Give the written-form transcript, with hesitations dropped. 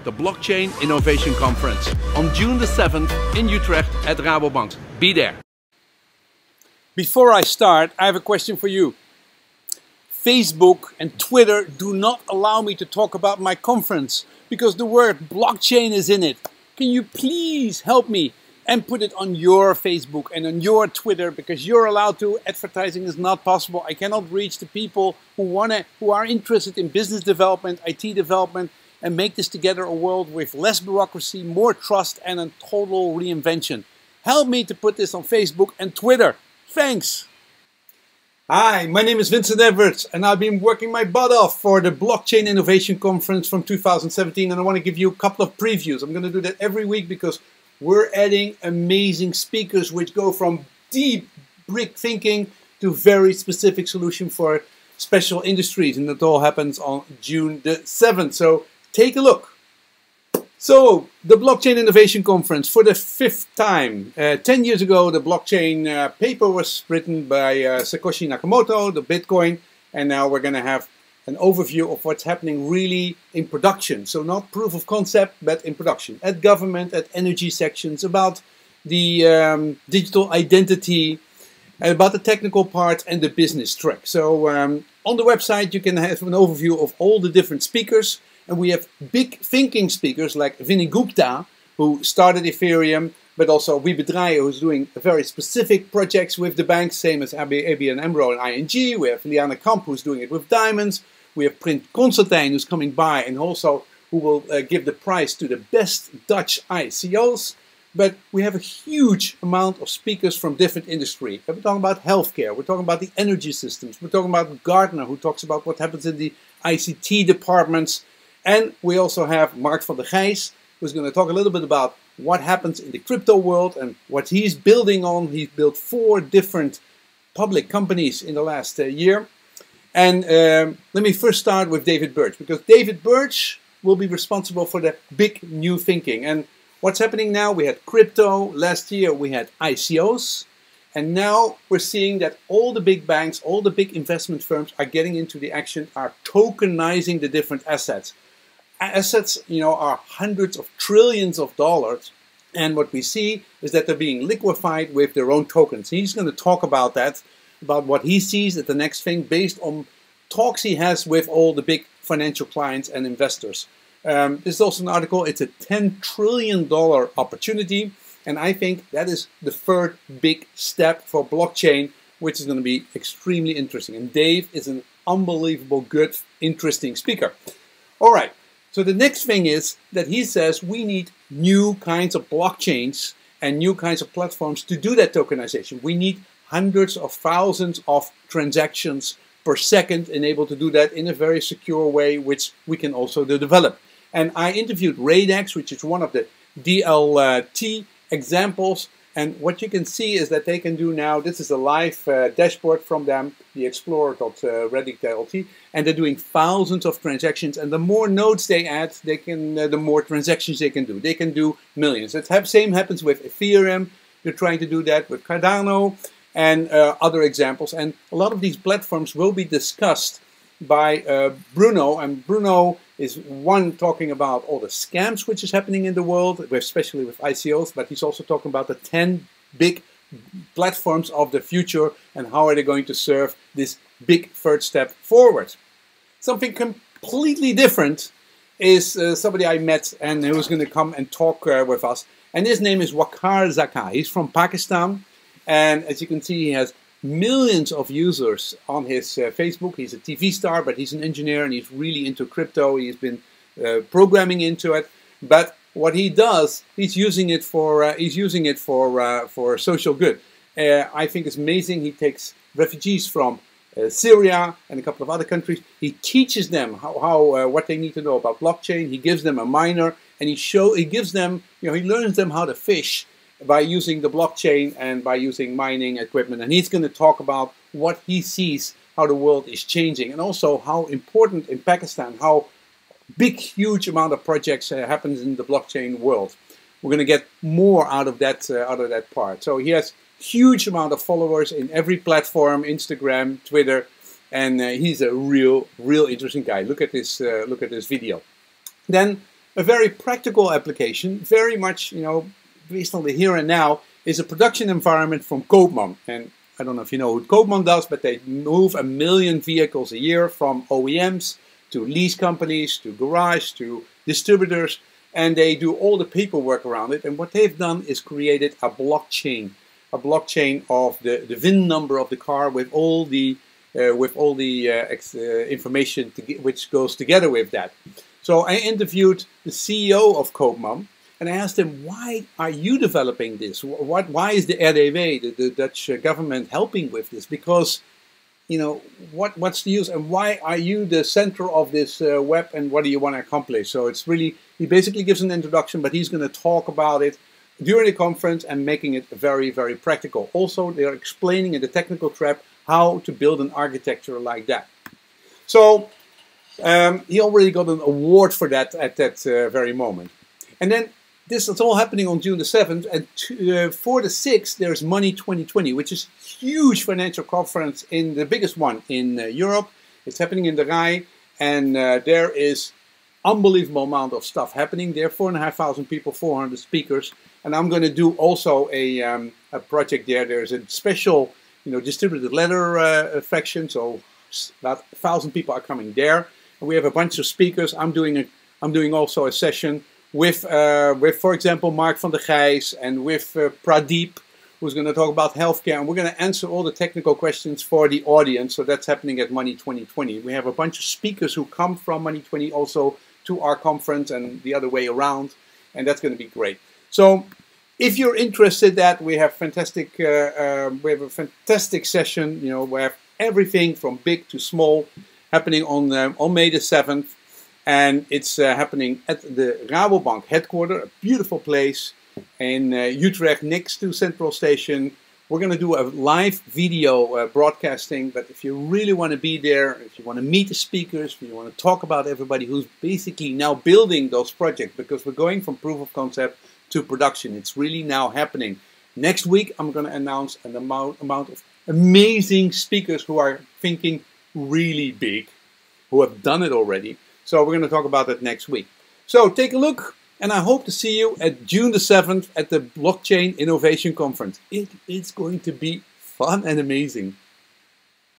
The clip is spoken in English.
The Blockchain Innovation Conference on June the 7th in Utrecht at Rabobank. Be there. Before I start, I have a question for you. Facebook and Twitter do not allow me to talk about my conference because the word blockchain is in it. Can you please help me and put it on your Facebook and on your Twitter, because you're allowed to. Advertising is not possible. I cannot reach the people who are interested in business development, IT development, and make this together a world with less bureaucracy, more trust, and a total reinvention. Help me to put this on Facebook and Twitter. Thanks. Hi, my name is Vincent Edwards, and I've been working my butt off for the Blockchain Innovation Conference from 2017, and I want to give you a couple of previews. I'm going to do that every week because we're adding amazing speakers which go from deep brick thinking to very specific solution for special industries, and that all happens on June the 7th. So take a look. So, the Blockchain Innovation Conference for the 5th time. 10 years ago, the blockchain paper was written by Satoshi Nakamoto, the Bitcoin, and now we're going to have an overview of what's happening really in production. So not proof of concept, but in production. At government, at energy sections, about the digital identity, about the technical part and the business track. So on the website you can have an overview of all the different speakers. And we have big thinking speakers like Vinay Gupta, who started Ethereum, but also Wiebe Dreye, who's doing very specific projects with the banks, same as ABN AMRO and ING. We have Liana Kamp, who's doing it with diamonds. We have Prins Constantijn, who's coming by and also who will give the prize to the best Dutch ICOs. But we have a huge amount of speakers from different industry. We're talking about healthcare, we're talking about the energy systems, we're talking about Gartner, who talks about what happens in the ICT departments. And we also have Mark van der Gijs, who's going to talk a little bit about what happens in the crypto world and what he's building on. He's built 4 different public companies in the last year. And let me first start with David Birch, because David Birch will be responsible for the big new thinking. And what's happening now, we had crypto, last year we had ICOs, and now we're seeing that all the big banks, all the big investment firms are getting into the action, are tokenizing the different assets. Assets, you know, are hundreds of trillions of dollars, and what we see is that they're being liquefied with their own tokens. He's going to talk about that, about what he sees as the next thing based on talks he has with all the big financial clients and investors. This is also an article. It's a $10 trillion opportunity, and I think that is the third big step for blockchain, which is going to be extremely interesting. And Dave is an unbelievable good, interesting speaker. All right. So the next thing is that he says we need new kinds of blockchains and new kinds of platforms to do that tokenization. We need hundreds of thousands of transactions per second and able to do that in a very secure way, which we can also develop. And I interviewed Radex, which is one of the DLT examples. And what you can see is that they can do now, this is a live dashboard from them, the Explorer.Radex.DLT, and they're doing thousands of transactions. And the more nodes they add, they can, the more transactions they can do. They can do millions. The same happens with Ethereum. They're trying to do that with Cardano and other examples. And a lot of these platforms will be discussed by Bruno, and Bruno is one talking about all the scams which is happening in the world, especially with ICOs, but he's also talking about the 10 big platforms of the future and how are they going to serve this big third step forward. Something completely different is somebody I met and who's going to come and talk with us, and his name is Waqar Zaka. He's from Pakistan, and as you can see he has millions of users on his Facebook. He's a TV star, but he's an engineer and he's really into crypto. He's been programming into it. But what he does, he's using it for social good. I think it's amazing. He takes refugees from Syria and a couple of other countries. He teaches them what they need to know about blockchain. He gives them a miner, and he gives them, he learns them how to fish by using the blockchain and by using mining equipment. And he's going to talk about what he sees, how the world is changing, and also how important in Pakistan, how big, huge amount of projects happens in the blockchain world. We're going to get more out of that part. So he has huge amount of followers in every platform, Instagram, Twitter, and he's a real interesting guy. Look at this video. Then a very practical application, very much, based on the here and now, is a production environment from Koopman. And I don't know if you know what Koopman does, but they move 1 million vehicles a year from OEMs to lease companies, to garage, to distributors, and they do all the paperwork around it. And what they've done is created a blockchain of the VIN number of the car with all the information which goes together with that. So I interviewed the CEO of Koopman, and I asked him, why are you developing this? Why is the RDW, the Dutch government, helping with this? Because, what's the use, and why are you the center of this web, and what do you want to accomplish? So it's really, he basically gives an introduction, but he's going to talk about it during the conference and making it very, very practical. Also, they are explaining in the technical track how to build an architecture like that. So he already got an award for that at that very moment. And then this is all happening on June the 7th, and for the 6th there's Money 2020, which is a huge financial conference, in the biggest one in Europe. It's happening in the Rai, and there is unbelievable amount of stuff happening there. 4,500 people, 400 speakers, and I'm going to do also a project there. There's a special, distributed letter faction, so about 1,000 people are coming there, and we have a bunch of speakers. I'm doing also a session with for example, Mark van der Gijs, and with Pradeep, who's going to talk about healthcare, and we're going to answer all the technical questions for the audience. So that's happening at Money 2020. We have a bunch of speakers who come from Money 20 also to our conference, and the other way around, and that's going to be great. So if you're interested, that we have fantastic, we have a fantastic session. We have everything from big to small happening on May the 7th. And it's happening at the Rabobank headquarters, a beautiful place in Utrecht, next to Central Station. We're going to do a live video broadcasting, but if you really want to be there, if you want to meet the speakers, if you want to talk about everybody who's basically now building those projects, because we're going from proof of concept to production. It's really now happening. Next week, I'm going to announce an amount of amazing speakers who are thinking really big, who have done it already. So we're going to talk about that next week. So take a look, and I hope to see you at June the 7th at the Blockchain Innovation Conference. It's going to be fun and amazing.